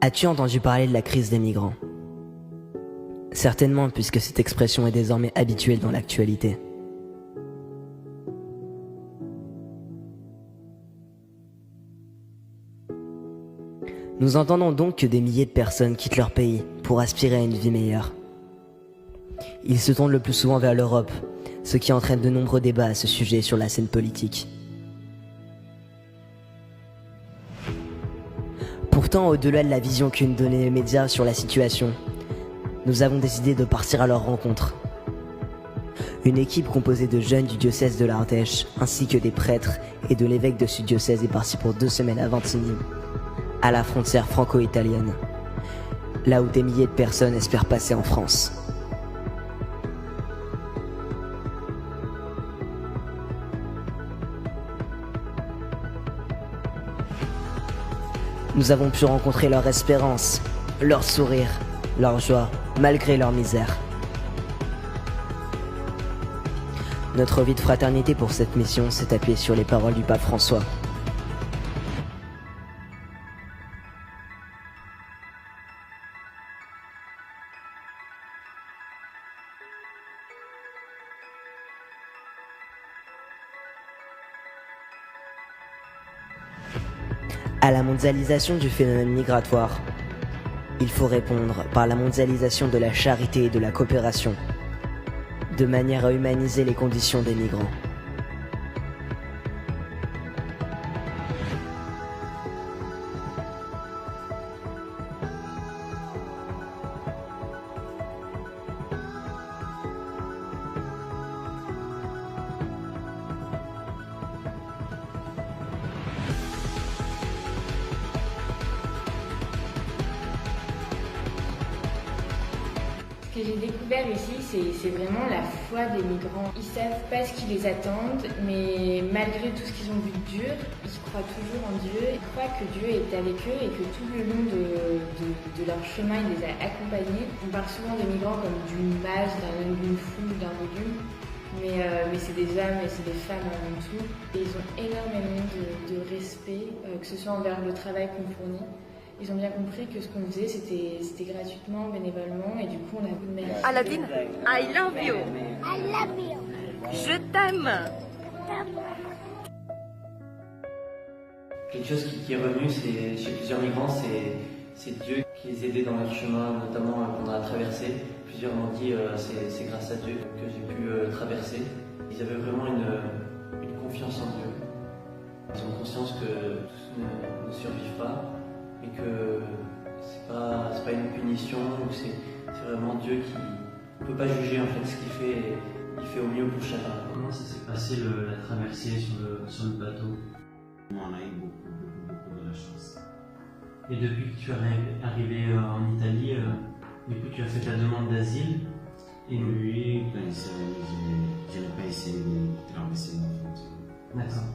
As-tu entendu parler de la crise des migrants? Certainement, puisque cette expression est désormais habituelle dans l'actualité. Nous entendons donc que des milliers de personnes quittent leur pays pour aspirer à une vie meilleure. Ils se tournent le plus souvent vers l'Europe, ce qui entraîne de nombreux débats à ce sujet sur la scène politique. Pourtant, au-delà de la vision qu'une donnée les médias sur la situation, nous avons décidé de partir à leur rencontre. Une équipe composée de jeunes du diocèse de l'Ardèche, ainsi que des prêtres et de l'évêque de ce diocèse est parti pour 2 semaines à Ventigny, à la frontière franco-italienne, là où des milliers de personnes espèrent passer en France. Nous avons pu rencontrer leur espérance, leur sourire, leur joie, malgré leur misère. Notre vie de fraternité pour cette mission s'est appuyée sur les paroles du pape François. À la mondialisation du phénomène migratoire, il faut répondre par la mondialisation de la charité et de la coopération, de manière à humaniser les conditions des migrants. Ce que j'ai découvert ici, c'est vraiment la foi des migrants. Ils savent pas ce qui les attend, mais malgré tout ce qu'ils ont vu de dur, ils croient toujours en Dieu. Ils croient que Dieu est avec eux et que tout le long de leur chemin, il les a accompagnés. On parle souvent des migrants comme d'une masse, d'un homme, d'une foule, d'un volume. Mais c'est des hommes et c'est des femmes avant tout. Et ils ont énormément de respect, que ce soit envers le travail qu'on fournit. Ils ont bien compris que ce qu'on faisait, c'était gratuitement, bénévolement, et du coup, on a beaucoup de mérite. Aladine, I love you. I love you. Je t'aime. Quelque chose qui est revenu chez plusieurs migrants, c'est Dieu qui les aidait dans leur chemin, notamment pendant la traversée. Plusieurs m'ont dit c'est grâce à Dieu que j'ai pu traverser. Ils avaient vraiment une confiance en Dieu. Ils ont conscience que tous ne survivent pas et que c'est pas une punition, c'est vraiment Dieu qui ne peut pas juger en fait ce qu'il fait. Il fait au mieux pour chacun. Comment ça s'est passé la traversée sur le bateau? On a eu beaucoup de la chance. Et depuis que tu es arrivé en Italie, du coup tu as fait ta demande d'asile. Et Oui, quand il s'est revenu, je n'ai pas essayé de traverser ma frontière. D'accord.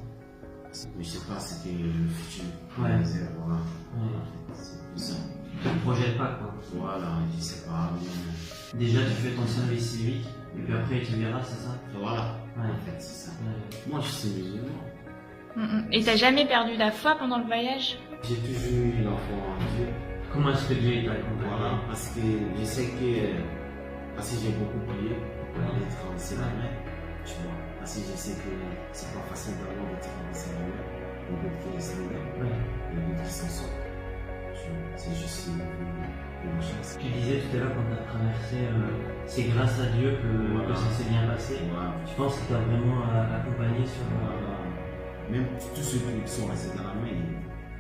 Mais je sais pas, c'était le futur. Ouais. Voilà. Ouais. C'est plus ça. Tu ne te projettes pas quoi. Voilà, je sais pas. Mais... Déjà tu fais ton service civique, et puis après tu verras, c'est ça? Voilà, Ouais. en fait, c'est ça. Ouais. Moi, je suis musulman. Et t'as jamais perdu la foi pendant le voyage? J'ai toujours eu l'enfant en Dieu. Comment est-ce que Dieu t'a accompagné? Voilà, parce que je sais que. Parce que j'ai beaucoup prié pour aller traverser la mer, tu vois. Parce que je sais que c'est pas facile d'avoir de traverser la mer. On peut traverser la mer. Ouais. Et d'autres qui s'en sortent. C'est juste une chance. Tu disais tout à l'heure quand tu as traversé, c'est grâce à Dieu que ça s'est bien passé. Voilà. Tu penses qu'il t'a vraiment accompagné sur... Voilà. Même tous ceux qui sont restés dans la mer,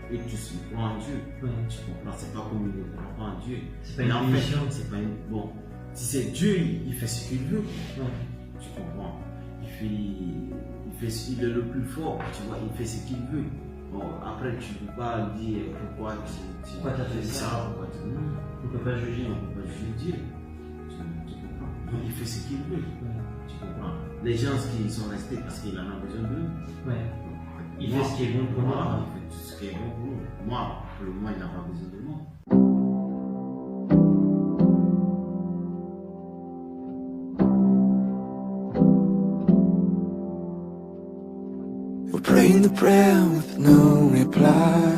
et tous ils croient en Dieu. Ouais. Tu comprends, c'est pas comme ils ne croient pas en Dieu. C'est pas une punition. C'est pas une. Bon, si c'est Dieu, il fait ce qu'il veut. Ouais. Tu comprends. Il est le plus fort, tu vois, il fait ce qu'il veut. Bon, après, tu ne peux pas dire pourquoi tu as fait ça. Pourquoi tu... Non, On ne peut pas juger. on ne peut pas juger Dieu. Tu comprends. Donc, il fait ce qu'il veut. Ouais. Tu comprends. Les gens qui sont restés parce qu'il en a besoin d'eux. Ouais. Donc, Il fait ce qui est bon pour moi. Il fait tout ce qui est bon pour nous. Moi, pour le moment, il n'a pas besoin de moi. We're praying the prayer with no reply.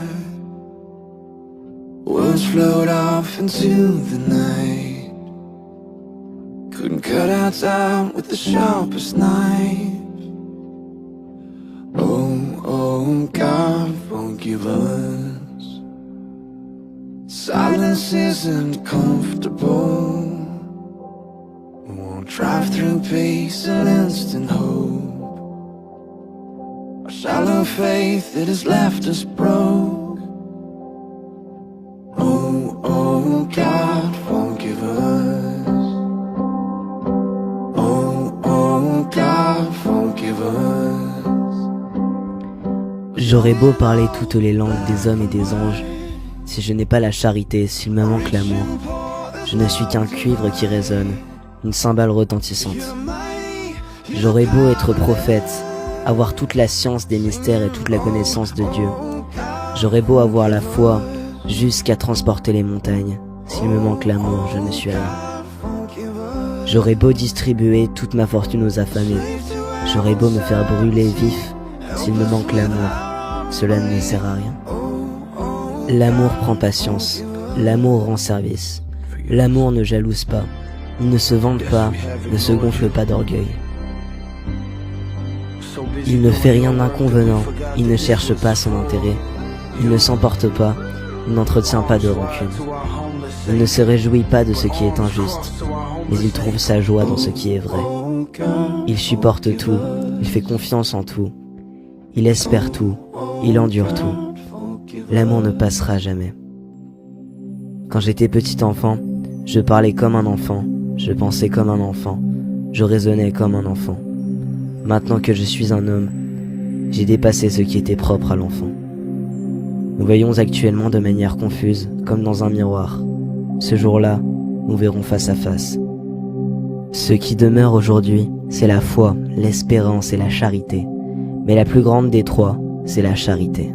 We're shadows float off into the night. Couldn't cut our time with the sharpest knife. Oh, God won't give us. Silence isn't comfortable. We won't drive through peace and instant hope. Our shallow faith that has left us broke. Oh, God won't give us. Oh, God won't give us. J'aurais beau parler toutes les langues des hommes et des anges, si je n'ai pas la charité, s'il me manque l'amour, je ne suis qu'un cuivre qui résonne, une cymbale retentissante. J'aurais beau être prophète, avoir toute la science des mystères et toute la connaissance de Dieu. J'aurais beau avoir la foi jusqu'à transporter les montagnes, s'il me manque l'amour, je ne suis rien. J'aurais beau distribuer toute ma fortune aux affamés, j'aurais beau me faire brûler vif, s'il me manque l'amour, cela ne me sert à rien. L'amour prend patience, l'amour rend service. L'amour ne jalouse pas, il ne se vante pas, ne se gonfle pas d'orgueil. Il ne fait rien d'inconvenant, il ne cherche pas son intérêt, il ne s'emporte pas, il n'entretient pas de rancune. Il ne se réjouit pas de ce qui est injuste, mais il trouve sa joie dans ce qui est vrai. Il supporte tout, il fait confiance en tout, il espère tout, il endure tout. L'amour ne passera jamais. Quand j'étais petit enfant, je parlais comme un enfant, je pensais comme un enfant, je raisonnais comme un enfant. Maintenant que je suis un homme, j'ai dépassé ce qui était propre à l'enfant. Nous voyons actuellement de manière confuse, comme dans un miroir. Ce jour-là, nous verrons face à face. Ce qui demeure aujourd'hui, c'est la foi, l'espérance et la charité. Mais la plus grande des trois, c'est la charité.